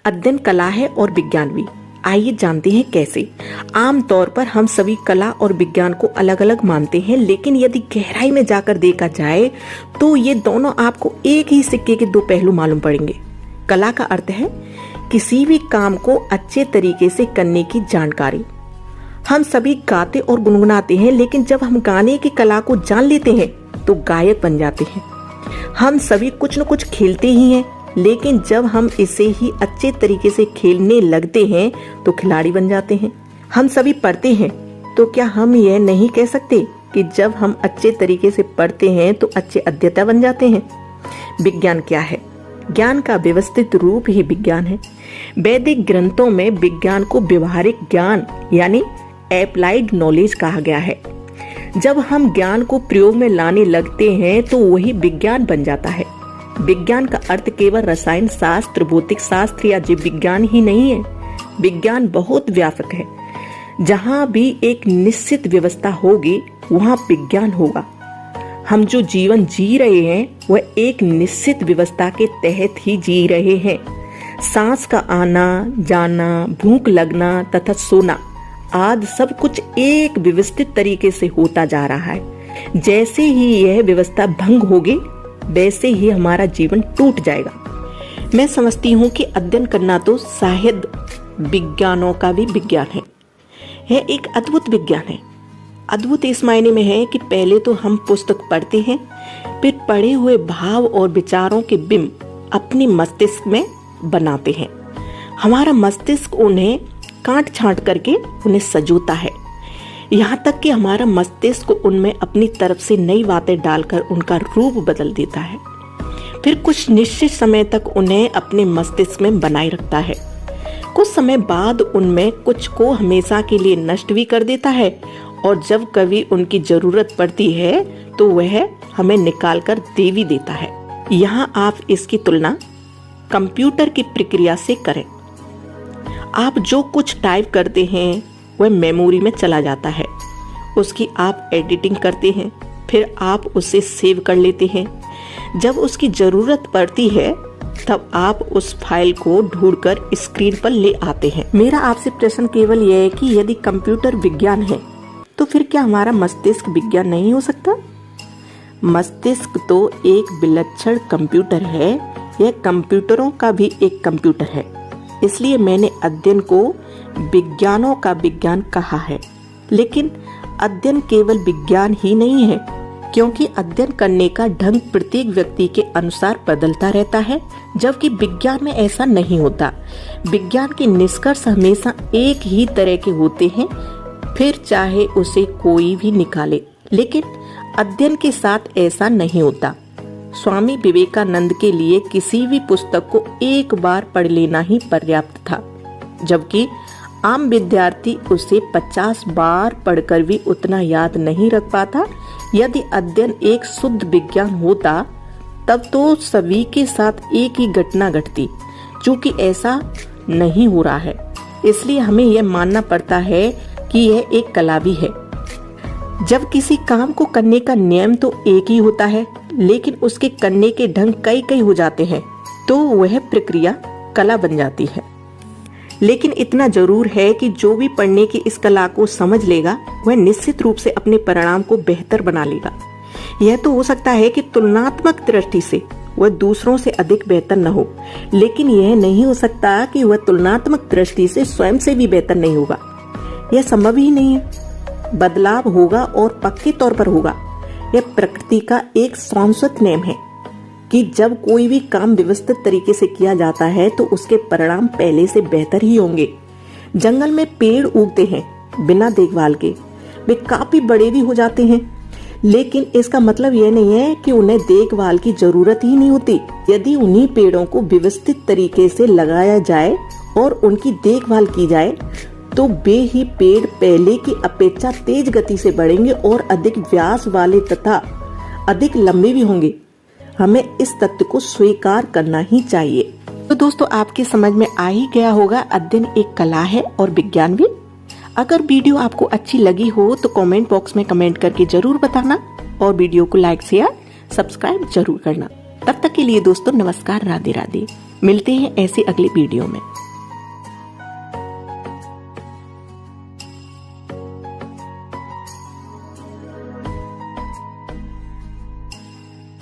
अध्ययन कला है और विज्ञान भी। आइए जानते हैं कैसे। आमतौर पर हम सभी कला और विज्ञान को अलग अलग मानते हैं, लेकिन यदि गहराई में जाकर देखा जाए तो ये दोनों आपको एक ही सिक्के के दो पहलू मालूम पड़ेंगे। कला का अर्थ है किसी भी काम को अच्छे तरीके से करने की जानकारी। हम सभी गाते और गुनगुनाते हैं, लेकिन जब हम गाने की कला को जान लेते हैं तो गायक बन जाते हैं। हम सभी कुछ न कुछ खेलते ही हैं, लेकिन जब हम इसे ही अच्छे तरीके से खेलने लगते हैं तो खिलाड़ी बन जाते हैं। हम सभी पढ़ते हैं, तो क्या हम यह नहीं कह सकते कि जब हम अच्छे तरीके से पढ़ते हैं तो अच्छे अध्येता बन जाते हैं? विज्ञान क्या है? ज्ञान का व्यवस्थित रूप ही विज्ञान है। वैदिक ग्रंथों में विज्ञान को व्यवहारिक ज्ञान यानी एप्लाइड नॉलेज कहा गया है। जब हम ज्ञान को प्रयोग में लाने लगते हैं तो वही विज्ञान बन जाता है। विज्ञान का अर्थ केवल रसायन शास्त्र, भौतिक शास्त्र या जीव विज्ञान ही नहीं है। विज्ञान बहुत व्यापक है। जहाँ भी एक निश्चित व्यवस्था होगी वहाँ विज्ञान होगा। हम जो जीवन जी रहे हैं वह एक निश्चित व्यवस्था के तहत ही जी रहे हैं। सांस का आना जाना, भूख लगना तथा सोना आदि सब कुछ एक व्यवस्थित तरीके से होता जा रहा है। जैसे ही यह व्यवस्था भंग होगी वैसे ही हमारा जीवन टूट जाएगा। मैं समझती हूँ कि अध्ययन करना तो शायद विज्ञानों का भी विज्ञान है। यह एक अद्भुत विज्ञान है। अद्भुत इस मायने में है कि पहले तो हम पुस्तक पढ़ते हैं, फिर पढ़े हुए भाव और विचारों के बिंब अपनी मस्तिष्क में बनाते हैं। हमारा मस्तिष्क उन्हें काट छांट करके उन्हें सजोता है, यहाँ तक कि हमारा मस्तिष्क उनमें अपनी तरफ से नई बातें डालकर उनका रूप बदल देता है। फिर कुछ निश्चित समय तक उन्हें अपने मस्तिष्क में बनाए रखता है। कुछ समय बाद उनमें कुछ को हमेशा के लिए नष्ट भी कर देता है, और जब कभी उनकी जरूरत पड़ती है तो वह हमें निकाल कर दे भी देता है। यहाँ आप इसकी तुलना कंप्यूटर की प्रक्रिया से करें। आप जो कुछ टाइप करते हैं वह मेमोरी में चला जाता है, उसकी आप एडिटिंग करते हैं, फिर आप उसे सेव कर लेते हैं। जब उसकी जरूरत पड़ती है तब आप उस फाइल को ढूंढकर स्क्रीन पर ले आते हैं। मेरा आपसे प्रश्न केवल यह है कि यदि कंप्यूटर विज्ञान है तो फिर क्या हमारा मस्तिष्क विज्ञान नहीं हो सकता? मस्तिष्क तो एक विलक्षण कंप्यूटर है। यह कंप्यूटरों का भी एक कंप्यूटर है। इसलिए मैंने अध्ययन को विज्ञानों का विज्ञान कहा है। लेकिन अध्ययन केवल विज्ञान ही नहीं है, क्योंकि अध्ययन करने का ढंग प्रत्येक व्यक्ति के अनुसार बदलता रहता है, जबकि विज्ञान में ऐसा नहीं होता। विज्ञान के निष्कर्ष हमेशा एक ही तरह के होते हैं, फिर चाहे उसे कोई भी निकाले। लेकिन अध्ययन के साथ ऐसा नहीं होता। स्वामी विवेकानंद के लिए किसी भी पुस्तक को एक बार पढ़ लेना ही पर्याप्त था, जबकि आम विद्यार्थी उसे 50 बार पढ़कर भी उतना याद नहीं रख पाता। यदि अध्ययन एक शुद्ध विज्ञान होता तब तो सभी के साथ एक ही घटना घटती। चूंकि ऐसा नहीं हो रहा है, इसलिए हमें यह मानना पड़ता है कि यह एक कला भी है। जब किसी काम को करने का नियम तो एक ही होता है, लेकिन उसके करने के ढंग कई हो जाते हैं, तो वह प्रक्रिया कला बन जाती है। लेकिन इतना जरूर है कि जो भी पढ़ने की इस कला को समझ लेगा वह निश्चित रूप से अपने परिणाम को बेहतर बना लेगा। यह तो हो सकता है कि तुलनात्मक दृष्टि से वह दूसरों से अधिक बेहतर न हो, लेकिन यह नहीं हो सकता कि वह तुलनात्मक दृष्टि से स्वयं से भी बेहतर नहीं होगा। यह संभव ही नहीं है। बदलाव होगा और पक्के तौर पर होगा। यह प्रकृति का एक शाश्वत नियम है कि जब कोई भी काम व्यवस्थित तरीके से किया जाता है तो उसके परिणाम पहले से बेहतर ही होंगे। जंगल में पेड़ उगते हैं बिना देखभाल के, वे काफी बड़े भी हो जाते हैं, लेकिन इसका मतलब यह नहीं है कि उन्हें देखभाल की जरूरत ही नहीं होती। यदि उन्हीं पेड़ों को व्यवस्थित तरीके से लगाया जाए और उनकी देखभाल की जाए तो वे ही पेड़ पहले की अपेक्षा तेज गति से बढ़ेंगे और अधिक व्यास वाले तथा अधिक लंबे भी होंगे। हमें इस तथ्य को स्वीकार करना ही चाहिए। तो दोस्तों, आपकी समझ में आ ही गया होगा अध्ययन एक कला है और विज्ञान भी। अगर वीडियो आपको अच्छी लगी हो तो कमेंट बॉक्स में कमेंट करके जरूर बताना, और वीडियो को लाइक शेयर सब्सक्राइब जरूर करना। तब तक के लिए दोस्तों नमस्कार, राधे राधे। मिलते हैं ऐसे अगले वीडियो में।